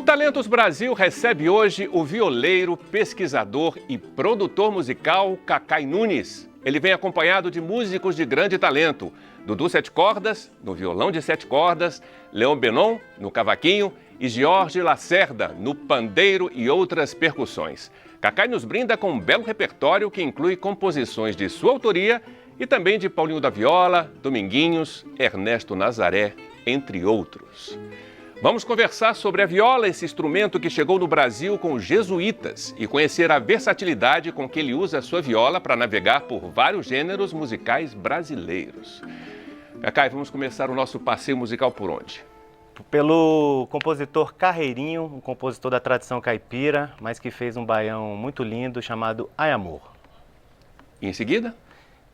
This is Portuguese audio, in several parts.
Talentos Brasil recebe hoje o violeiro, pesquisador e produtor musical Cacai Nunes. Ele vem acompanhado de músicos de grande talento: Dudu Sete Cordas, no violão de 7 cordas, Leon Benon, no cavaquinho e Jorge Lacerda, no pandeiro e outras percussões. Cacai nos brinda com um belo repertório que inclui composições de sua autoria e também de Paulinho da Viola, Dominguinhos, Ernesto Nazaré, entre outros. Vamos conversar sobre a viola, esse instrumento que chegou no Brasil com os jesuítas, e conhecer a versatilidade com que ele usa a sua viola para navegar por vários gêneros musicais brasileiros. Cacai, vamos começar o nosso passeio musical por onde? Pelo compositor Carreirinho, um compositor da tradição caipira, mas que fez um baião muito lindo chamado Ai Amor. E em seguida?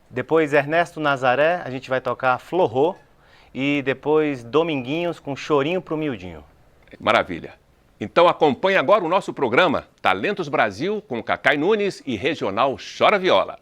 Depois Ernesto Nazaré, a gente vai tocar Florô. E depois Dominguinhos com Chorinho pro Miudinho. Maravilha. Então acompanhe agora o nosso programa Talentos Brasil com Cacai Nunes e Regional Chora Viola.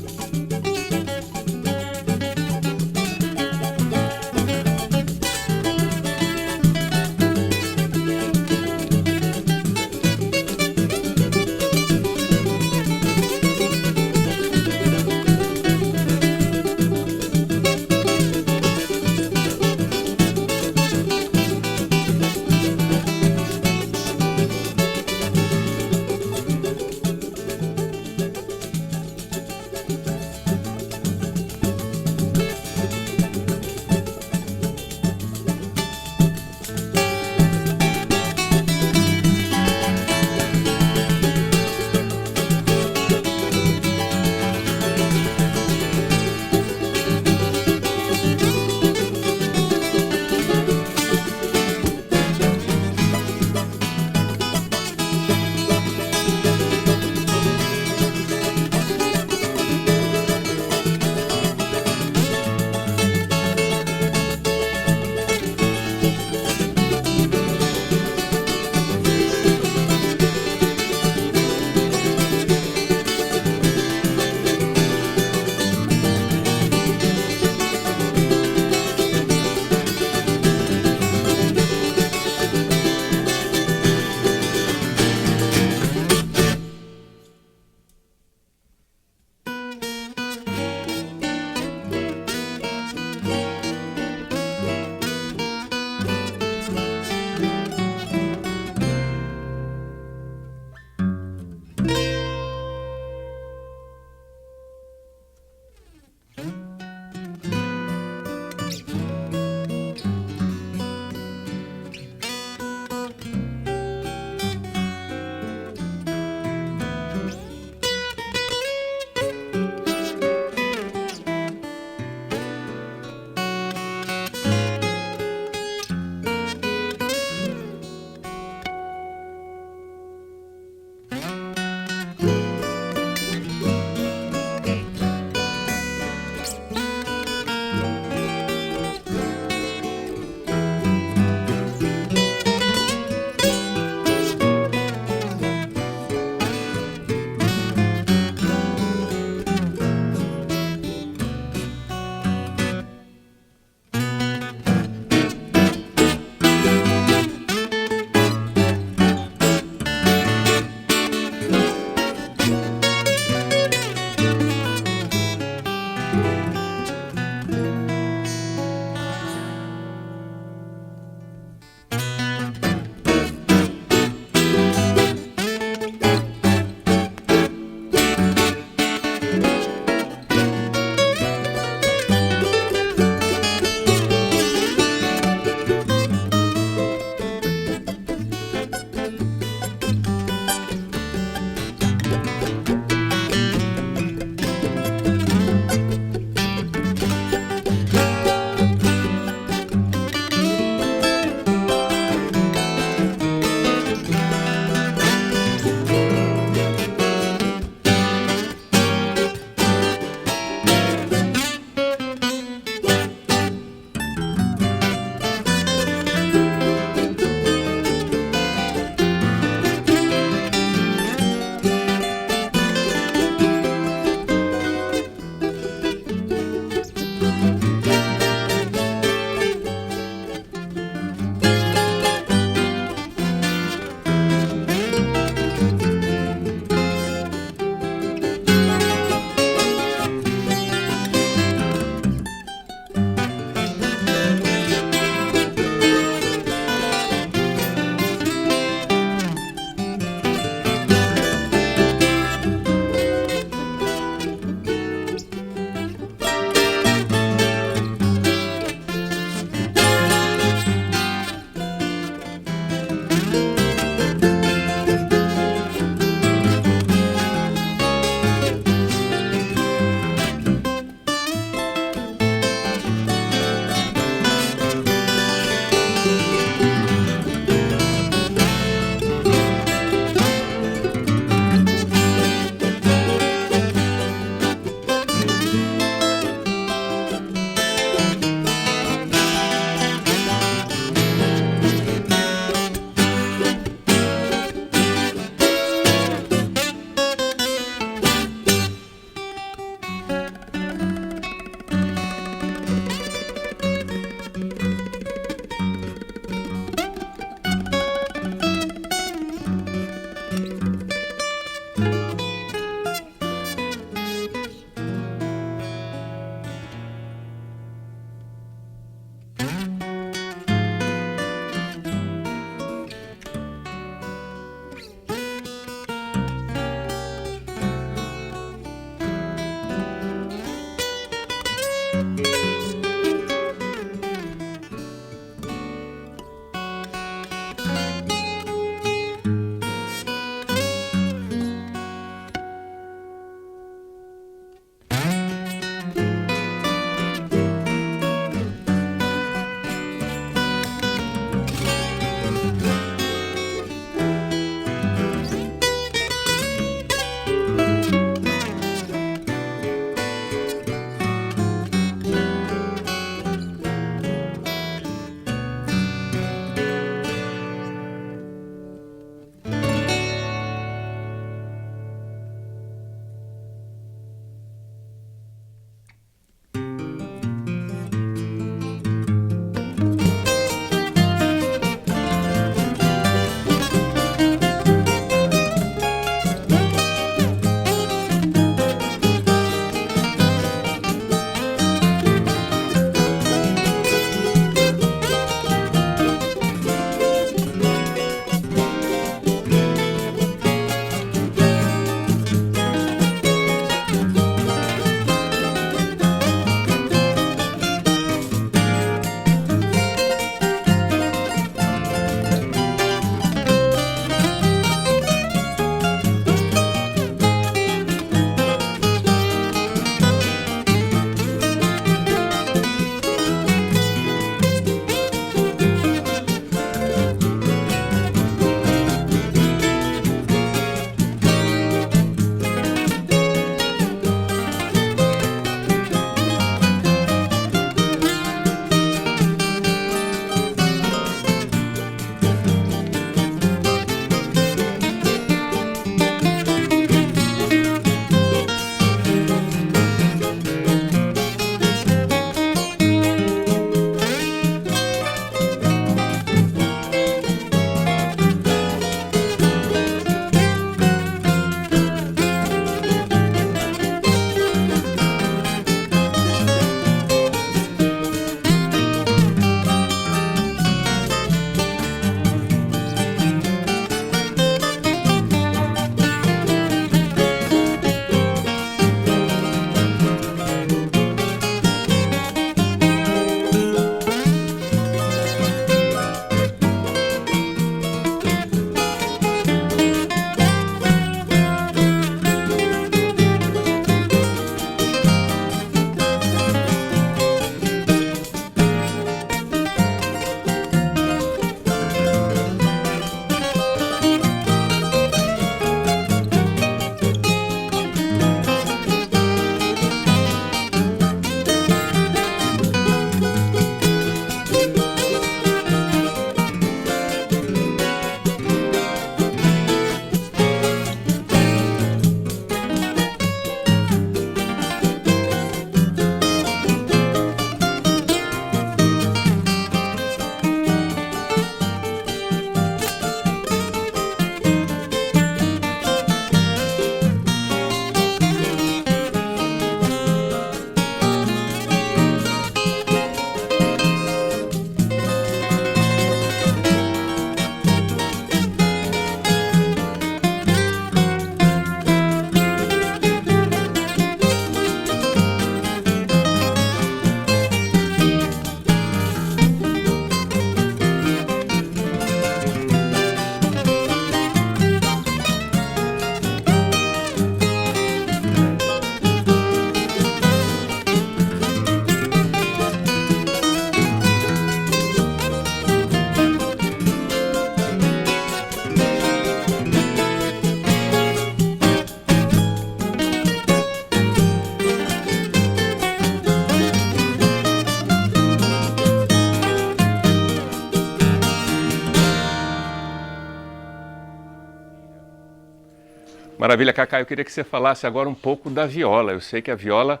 Maravilha, Cacá. Eu queria que você falasse agora um pouco da viola. Eu sei que a viola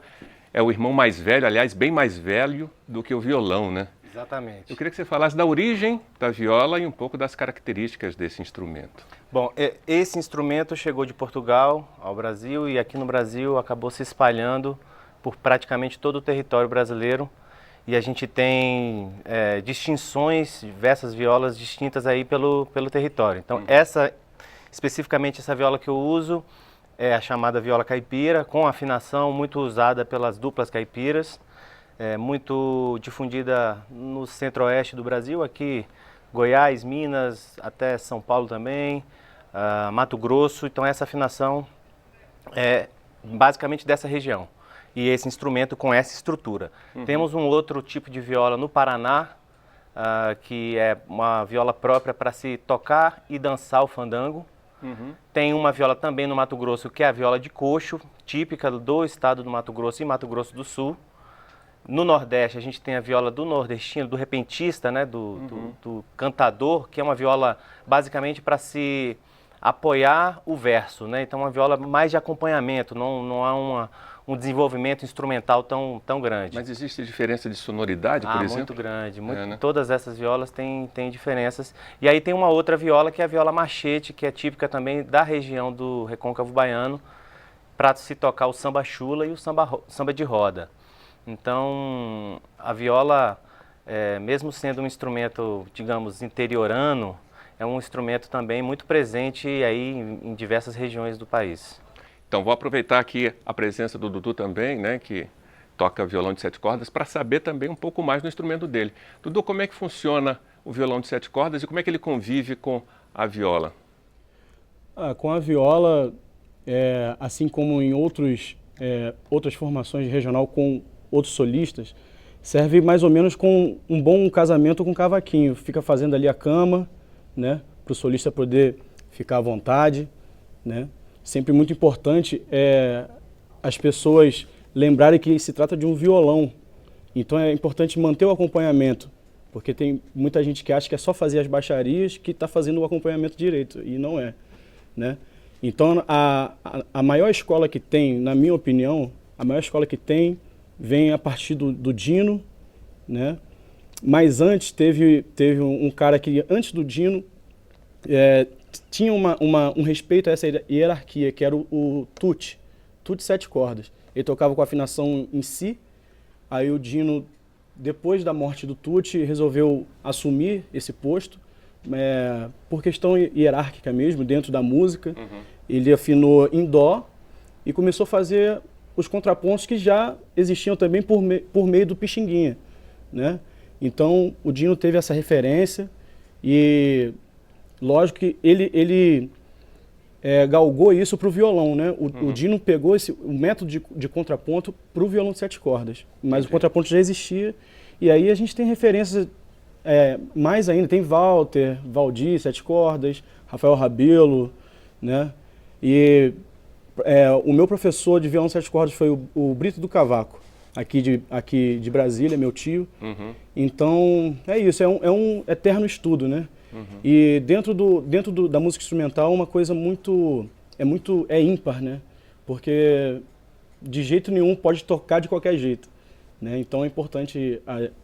é o irmão mais velho, aliás, bem mais velho do que o violão, né? Exatamente. Eu queria que você falasse da origem da viola e um pouco das características desse instrumento. Bom, esse instrumento chegou de Portugal ao Brasil e aqui no Brasil acabou se espalhando por praticamente todo o território brasileiro. E a gente tem distinções, diversas violas distintas aí pelo território. Então, especificamente essa viola que eu uso é a chamada viola caipira, com afinação muito usada pelas duplas caipiras, muito difundida no centro-oeste do Brasil, aqui Goiás, Minas, até São Paulo também, Mato Grosso. Então essa afinação é basicamente dessa região. E esse instrumento com essa estrutura. Temos um outro tipo de viola no Paraná, que é uma viola própria para se tocar e dançar o fandango. Tem uma viola também no Mato Grosso, que é a viola de coxo, típica do estado do Mato Grosso e Mato Grosso do Sul. No Nordeste, a gente tem a viola do nordestino, do repentista, né, do cantador, que é uma viola basicamente para se apoiar o verso, né? Então, uma viola mais de acompanhamento, não há um desenvolvimento instrumental tão grande. Mas existe diferença de sonoridade, por exemplo? Muito grande. Né? Todas essas violas têm diferenças. E aí tem uma outra viola, que é a viola machete, que é típica também da região do Recôncavo Baiano, para se tocar o samba chula e o samba de roda. Então, a viola, mesmo sendo um instrumento, digamos, interiorano, é um instrumento também muito presente aí em diversas regiões do país. Então, vou aproveitar aqui a presença do Dudu também, né, que toca violão de 7 cordas, para saber também um pouco mais do instrumento dele. Dudu, como é que funciona o violão de 7 cordas e como é que ele convive com a viola? Com a viola, assim como em outras formações de regional com outros solistas, serve mais ou menos com um bom casamento com cavaquinho. Fica fazendo ali a cama, né, para o solista poder ficar à vontade, né? Sempre muito importante as pessoas lembrarem que se trata de um violão. Então é importante manter o acompanhamento, porque tem muita gente que acha que é só fazer as baixarias que está fazendo o acompanhamento direito, e não é, né? Então a maior escola que tem, na minha opinião, a maior escola que tem vem a partir do Dino, né? Mas antes teve um cara que, antes do Dino, tinha um respeito a essa hierarquia, que era o Tutti 7 cordas. Ele tocava com afinação em si, aí o Dino, depois da morte do Tutti, resolveu assumir esse posto, por questão hierárquica mesmo, dentro da música. Ele afinou em dó e começou a fazer os contrapontos que já existiam também por meio do Pixinguinha, né? Então o Dino teve essa referência e lógico que ele galgou isso para o violão, né? O Dino pegou o método de contraponto para o violão de 7 cordas, mas o contraponto já existia e aí a gente tem referências mais ainda, tem Walter, Valdir, 7 cordas, Rafael Rabelo, né? E o meu professor de violão 7 cordas foi o Brito do Cavaco, aqui de Brasília, meu tio. Então, é isso, é um eterno estudo, né? E dentro da música instrumental, uma coisa é ímpar, né? Porque de jeito nenhum pode tocar de qualquer jeito, né? Então é importante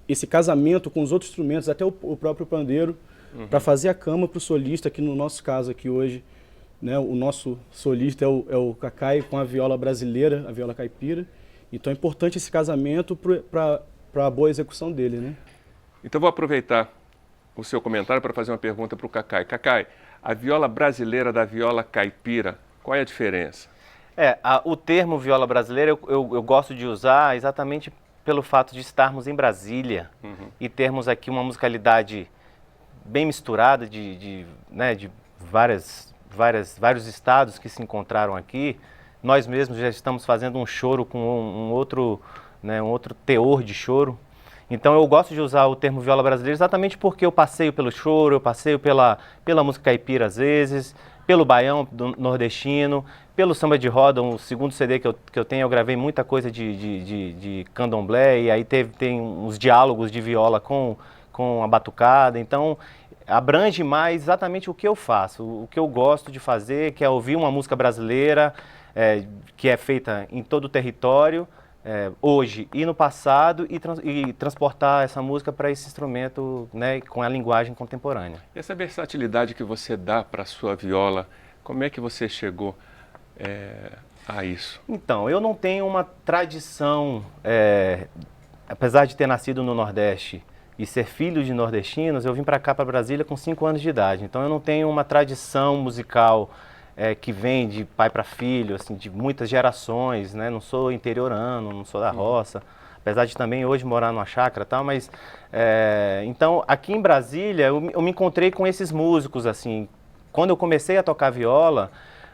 esse casamento com os outros instrumentos, até o próprio pandeiro, para fazer a cama para o solista, que no nosso caso aqui hoje, né, o nosso solista é o Cacai com a viola brasileira, a viola caipira. Então é importante esse casamento para a boa execução dele, né? Então vou aproveitar o seu comentário para fazer uma pergunta para o Cacai. Cacai, a viola brasileira da viola caipira, qual é a diferença? O termo viola brasileira eu gosto de usar exatamente pelo fato de estarmos em Brasília e termos aqui uma musicalidade bem misturada de vários estados que se encontraram aqui. Nós mesmos já estamos fazendo um choro com um outro teor de choro. Então eu gosto de usar o termo viola brasileira exatamente porque eu passeio pelo choro, eu passeio pela música caipira às vezes, pelo baião nordestino, pelo samba de roda. O segundo CD que eu tenho, eu gravei muita coisa de candomblé, e aí tem uns diálogos de viola com a batucada. Então abrange mais exatamente o que eu faço, o que eu gosto de fazer, que é ouvir uma música brasileira, que é feita em todo o território, hoje e no passado, e transportar essa música para esse instrumento, né, com a linguagem contemporânea. E essa versatilidade que você dá para a sua viola, como é que você chegou a isso? Então, eu não tenho uma tradição, apesar de ter nascido no Nordeste e ser filho de nordestinos, eu vim para cá, para Brasília, com 5 anos de idade. Então, eu não tenho uma tradição musical que vem de pai para filho, assim, de muitas gerações, né? Não sou interiorano, não sou da roça, apesar de também hoje morar numa chácara e tal, mas... então, aqui em Brasília, eu me encontrei com esses músicos, assim. Quando eu comecei a tocar viola,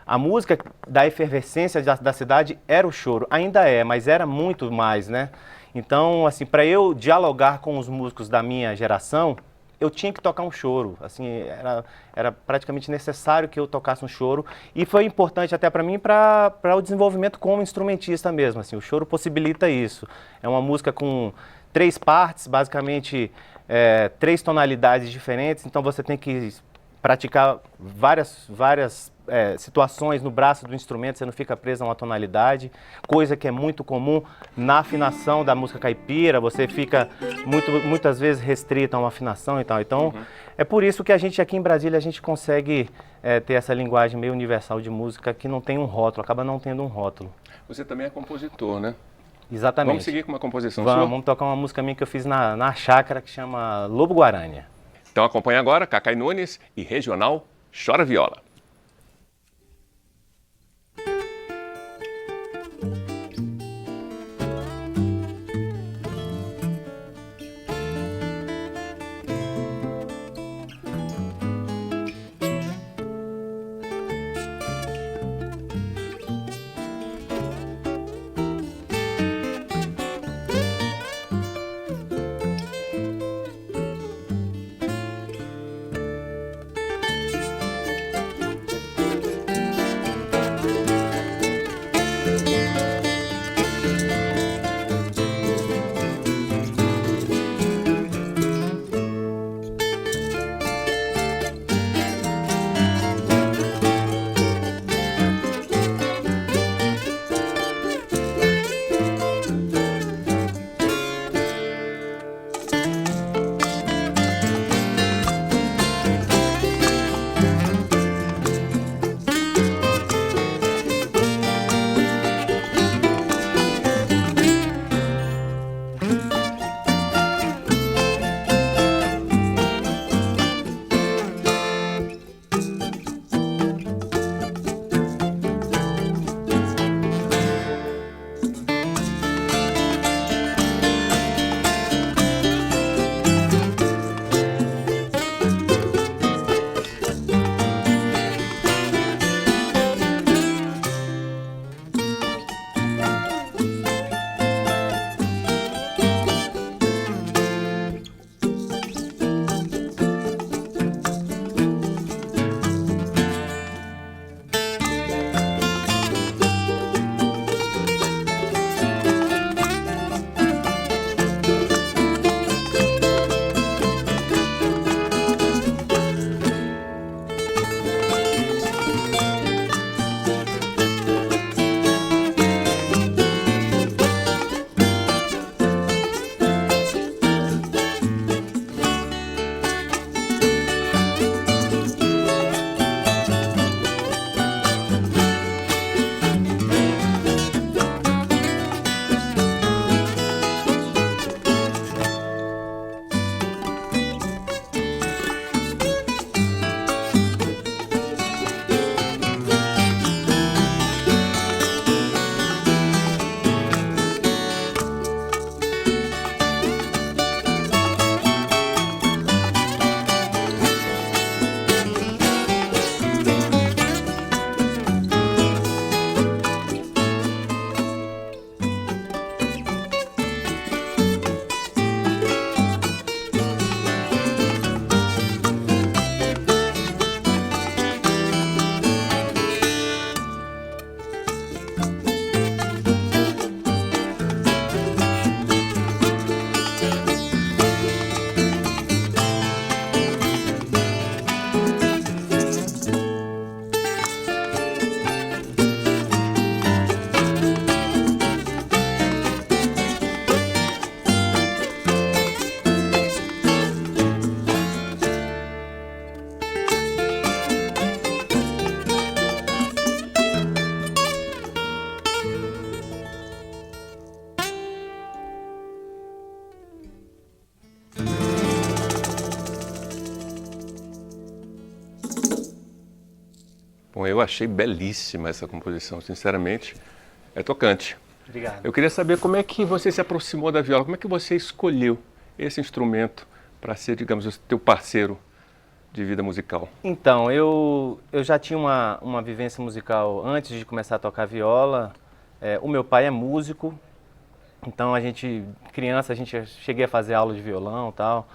a música da efervescência da cidade era o choro, ainda é, mas era muito mais, né? Então, assim, para eu dialogar com os músicos da minha geração, eu tinha que tocar um choro, assim, era praticamente necessário que eu tocasse um choro, e foi importante até para mim para o desenvolvimento como instrumentista mesmo, assim, o choro possibilita isso. É uma música com 3 partes, basicamente 3 tonalidades diferentes, então você tem que praticar várias situações no braço do instrumento, você não fica preso a uma tonalidade, coisa que é muito comum na afinação da música caipira, você fica muitas vezes restrito a uma afinação e tal. Então, é por isso que a gente aqui em Brasília, a gente consegue ter essa linguagem meio universal de música que não tem um rótulo, acaba não tendo um rótulo. Você também é compositor, né? Exatamente. Vamos seguir com uma composição sua? Vamos tocar uma música minha que eu fiz na chácara, que chama Lobo Guarânia. Então acompanhe agora Cacai Nunes e Regional Chora Viola. Bom, eu achei belíssima essa composição, sinceramente, é tocante. Obrigado. Eu queria saber como é que você se aproximou da viola, como é que você escolheu esse instrumento para ser, digamos, o teu parceiro de vida musical? Então, eu já tinha uma vivência musical antes de começar a tocar viola. O meu pai é músico, então criança, cheguei a fazer aula de violão e tal.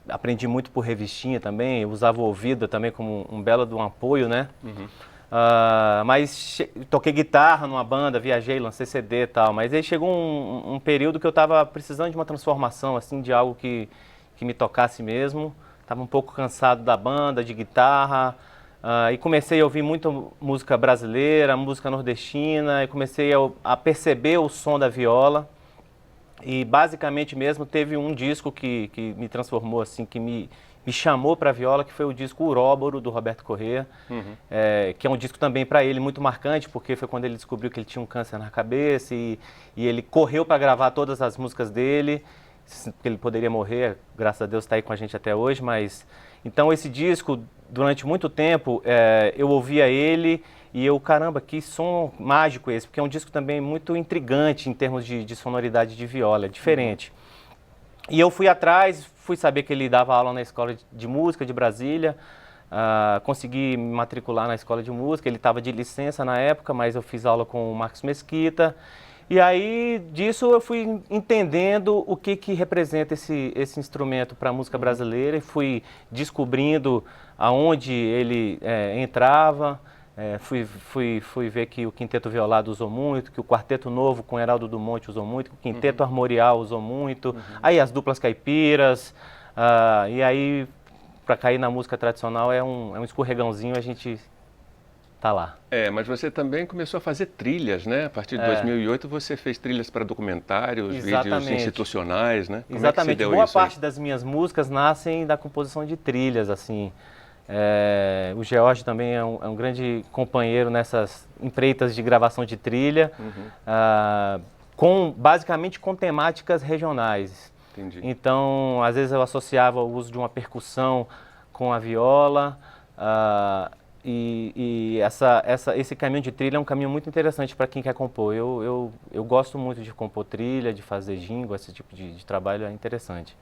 Aprendi muito por revistinha também, usava o ouvido também como um belo de um apoio, né? Uhum. Mas toquei guitarra numa banda, viajei, lancei CD e tal, mas aí chegou um período que eu estava precisando de uma transformação, assim, de algo que me tocasse mesmo. Estava um pouco cansado da banda, de guitarra, e comecei a ouvir muita música brasileira, música nordestina, e comecei a perceber o som da viola. E basicamente mesmo teve um disco que me transformou, assim, que me chamou para a viola, que foi o disco Uróboro, do Roberto Corrêa, que é um disco também para ele muito marcante, porque foi quando ele descobriu que ele tinha um câncer na cabeça e ele correu para gravar todas as músicas dele, porque ele poderia morrer, graças a Deus está aí com a gente até hoje, mas... Então esse disco, durante muito tempo, eu ouvia ele e eu, caramba, que som mágico esse, porque é um disco também muito intrigante em termos de sonoridade de viola, é diferente. E eu fui atrás, fui saber que ele dava aula na Escola de Música de Brasília, consegui me matricular na Escola de Música, ele estava de licença na época, mas eu fiz aula com o Marcos Mesquita. E aí, disso eu fui entendendo o que representa esse instrumento para a música brasileira e fui descobrindo aonde ele entrava. Fui ver que o Quinteto Violado usou muito, que o Quarteto Novo com Heraldo do Monte usou muito, que o Quinteto Armorial usou muito, aí as duplas caipiras, e aí para cair na música tradicional é um escorregãozinho, a gente tá lá. Mas você também começou a fazer trilhas, né? A partir de 2008 você fez trilhas para documentários, vídeos institucionais, né? Como Exatamente. É que se deu Boa isso aí? parte das minhas músicas nascem da composição de trilhas, assim. O George também é um grande companheiro nessas empreitas de gravação de trilha, basicamente com temáticas regionais. Entendi. Então, às vezes eu associava o uso de uma percussão com a viola, esse caminho de trilha é um caminho muito interessante para quem quer compor. Eu gosto muito de compor trilha, de fazer jingle, esse tipo de trabalho é interessante.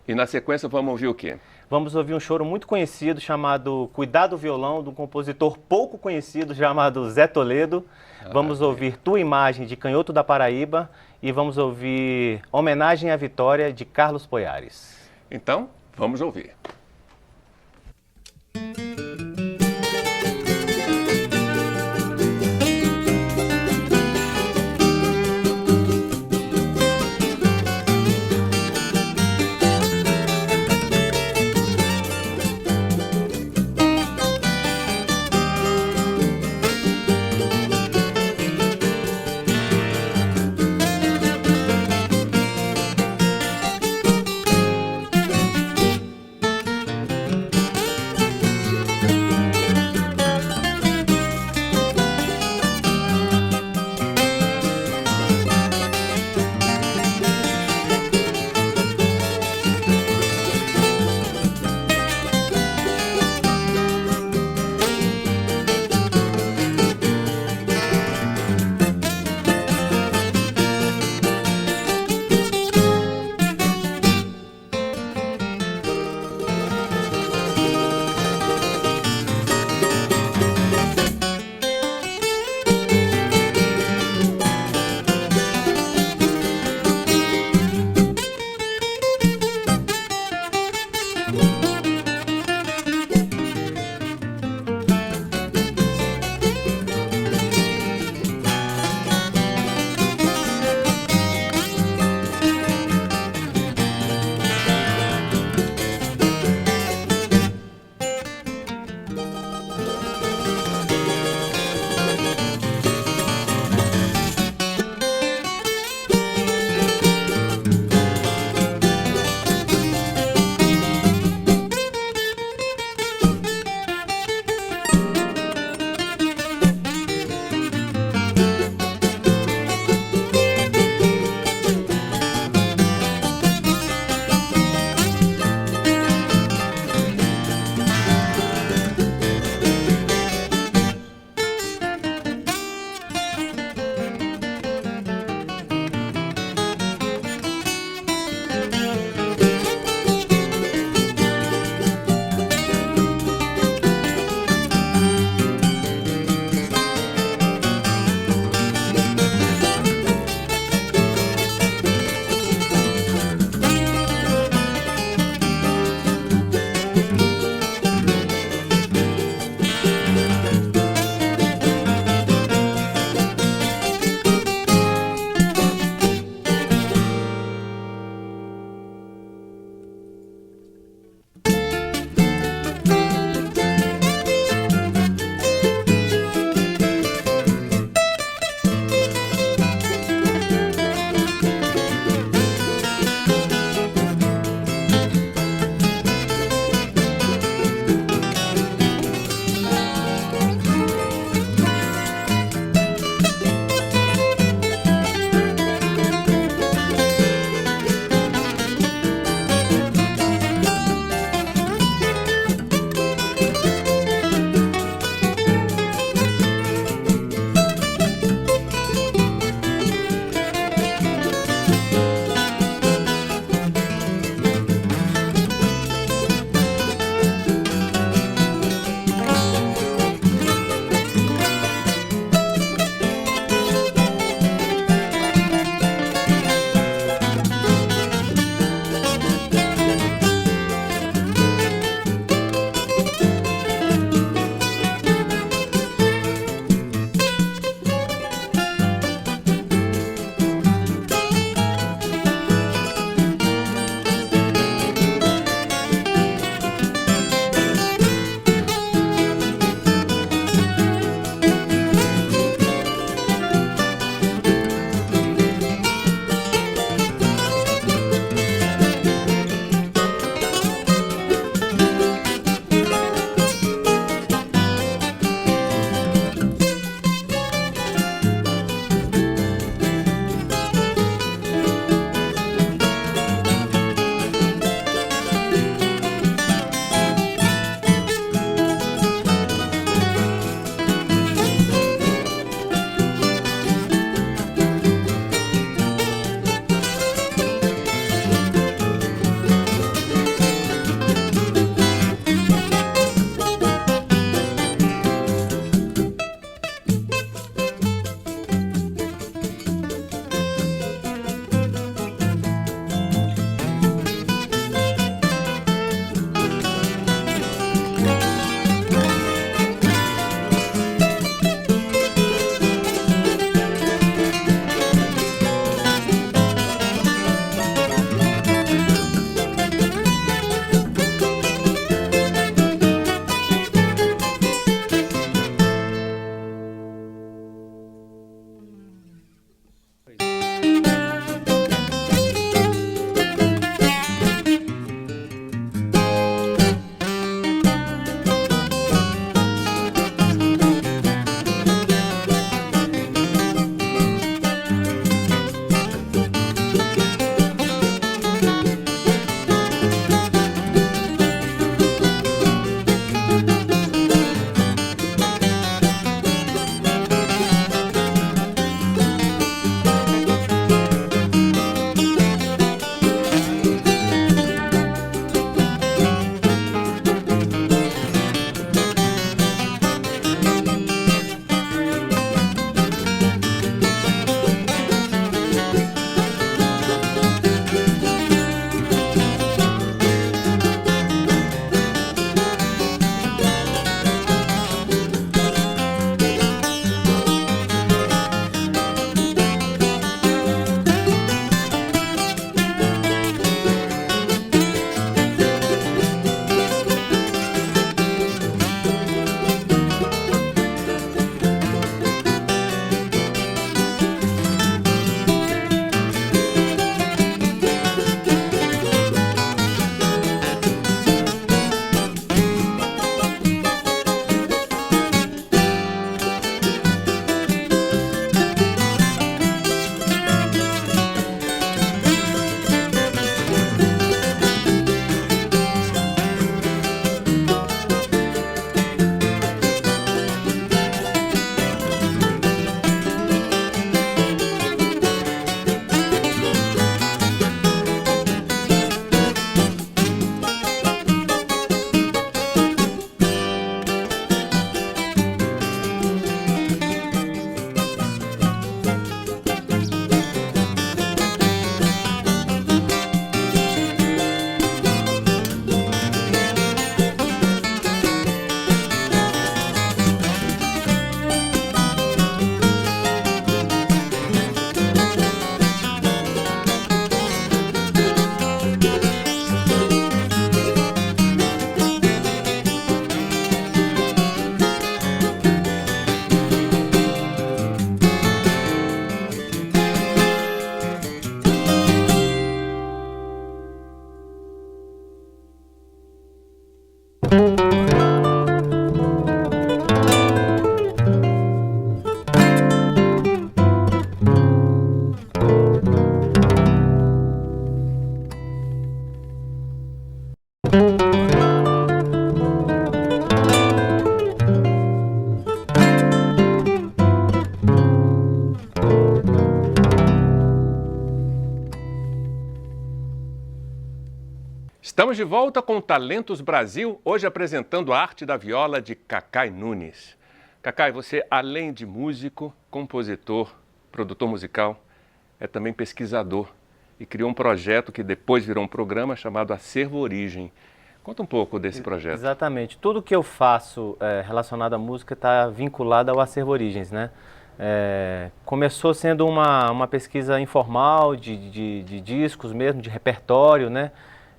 E na sequência vamos ouvir o quê? Vamos ouvir um choro muito conhecido chamado Cuidado Violão, de um compositor pouco conhecido chamado Zé Toledo. Vamos ouvir Tua Imagem, de Canhoto da Paraíba. E vamos ouvir Homenagem à Vitória, de Carlos Poiares. Então, vamos ouvir. Estamos de volta com Talentos Brasil, hoje apresentando a arte da viola de Cacai Nunes. Cacai, você, além de músico, compositor, produtor musical, é também pesquisador e criou um projeto que depois virou um programa chamado Acervo Origem. Conta um pouco desse projeto. Exatamente. Tudo que eu faço relacionado à música está vinculado ao Acervo Origens, né? Começou sendo uma pesquisa informal de discos mesmo, de repertório, né?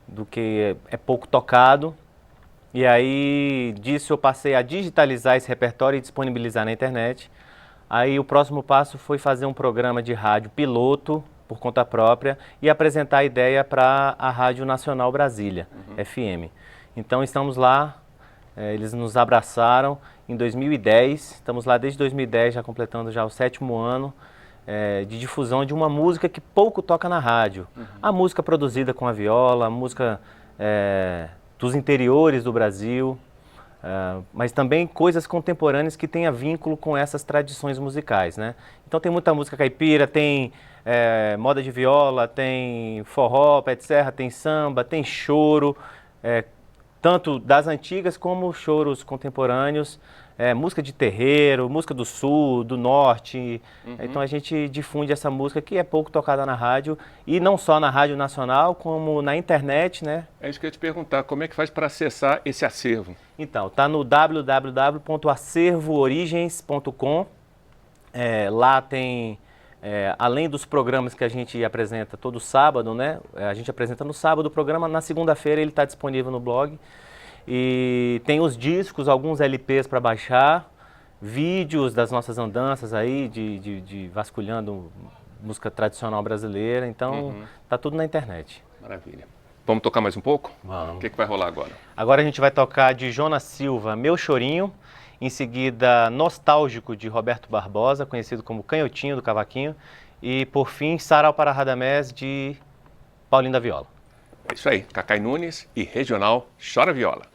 Do que é pouco tocado. E aí disso eu passei a digitalizar esse repertório e disponibilizar na internet. Aí o próximo passo foi fazer um programa de rádio piloto, por conta própria, e apresentar a ideia para a Rádio Nacional Brasília, FM. Então estamos lá, eles nos abraçaram em 2010, estamos lá desde 2010, já completando já o 7º ano de difusão de uma música que pouco toca na rádio. A música produzida com a viola, a música dos interiores do Brasil, mas também coisas contemporâneas que tenham vínculo com essas tradições musicais, né? Então tem muita música caipira, tem moda de viola, tem forró, pé de serra, tem samba, tem choro, tanto das antigas como choros contemporâneos, música de terreiro, música do sul, do norte. Então a gente difunde essa música que é pouco tocada na rádio, e não só na Rádio Nacional, como na internet, né? É isso que eu ia te perguntar, como é que faz para acessar esse acervo? Então, tá no www.acervoorigens.com. Lá tem, além dos programas que a gente apresenta todo sábado, né? A gente apresenta no sábado o programa, na segunda-feira ele está disponível no blog. E tem os discos, alguns LPs para baixar, vídeos das nossas andanças aí, de vasculhando música tradicional brasileira. Então, tá tudo na internet. Maravilha. Vamos tocar mais um pouco? Vamos. O que vai rolar agora? Agora a gente vai tocar de Jonas Silva, Meu Chorinho. Em seguida, Nostálgico, de Roberto Barbosa, conhecido como Canhotinho do Cavaquinho. E, por fim, Sarau para Radamés, de Paulinho da Viola. É isso aí, Cacai Nunes e Regional Chora Viola.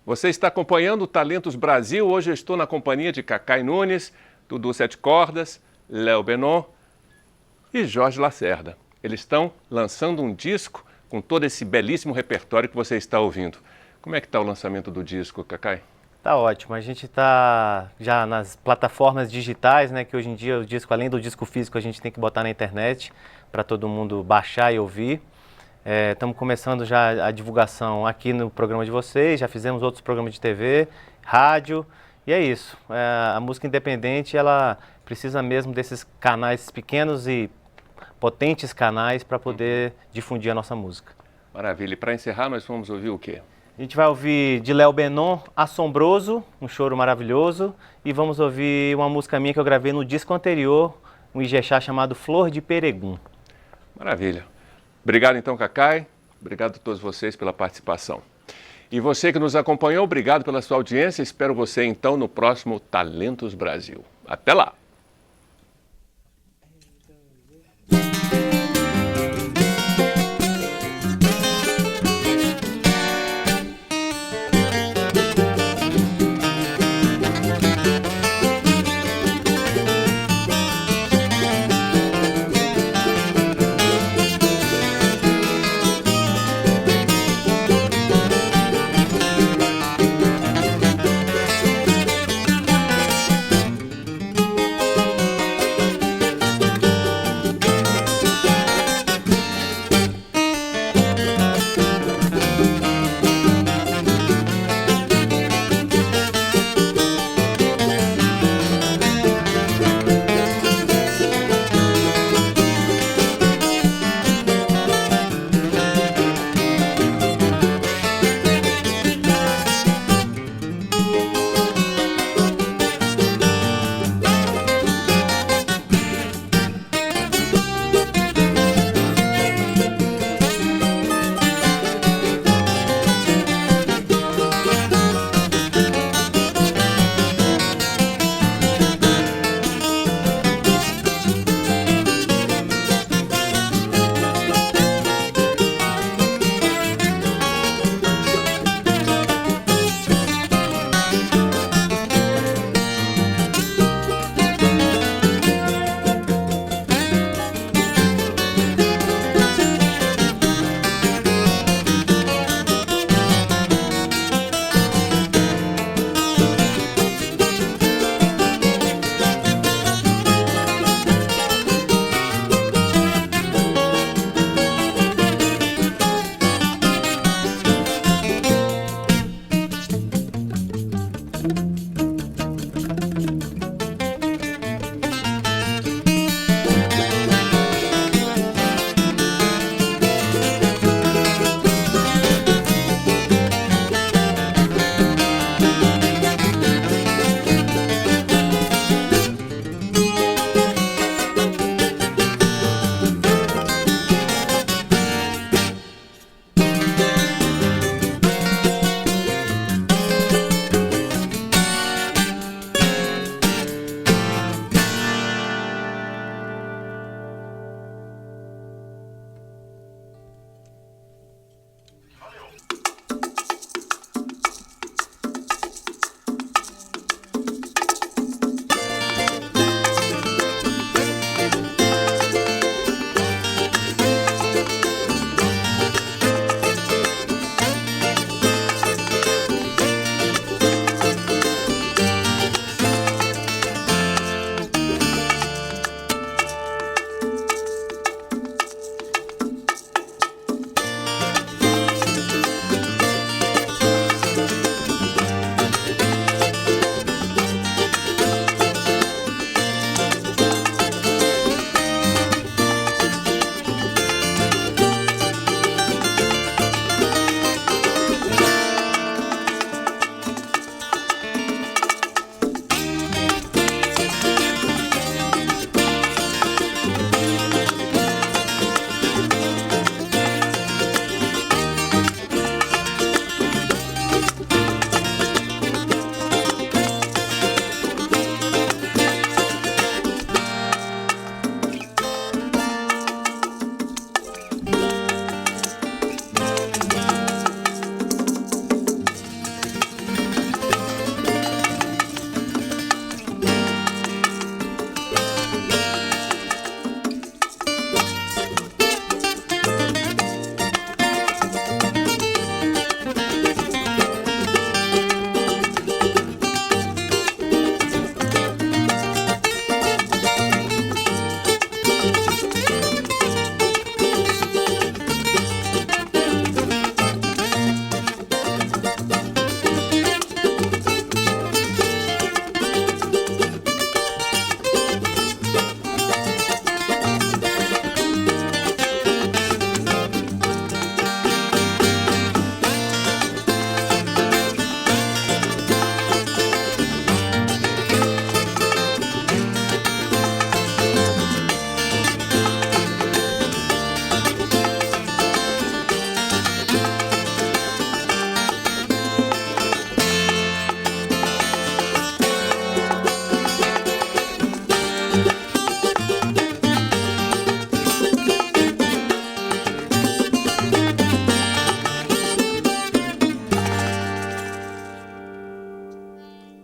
Você está acompanhando o Talentos Brasil. Hoje eu estou na companhia de Cacai Nunes, Dudu Sete Cordas, Léo Benon e Jorge Lacerda. Eles estão lançando um disco com todo esse belíssimo repertório que você está ouvindo. Como é que está o lançamento do disco, Cacai? Tá ótimo, a gente está já nas plataformas digitais, né, que hoje em dia o disco, além do disco físico, a gente tem que botar na internet para todo mundo baixar e ouvir. Estamos começando já a divulgação aqui no programa de vocês, já fizemos outros programas de TV, rádio, e é isso. A música independente, ela precisa mesmo desses canais pequenos e potentes canais para poder difundir a nossa música. Maravilha. E para encerrar, nós vamos ouvir o quê? A gente vai ouvir de Léo Benon, Assombroso, um choro maravilhoso, e vamos ouvir uma música minha que eu gravei no disco anterior, um Ijexá chamado Flor de Peregum. Maravilha. Obrigado então, Cacai. Obrigado a todos vocês pela participação. E você que nos acompanhou, obrigado pela sua audiência. Espero você então no próximo Talentos Brasil. Até lá!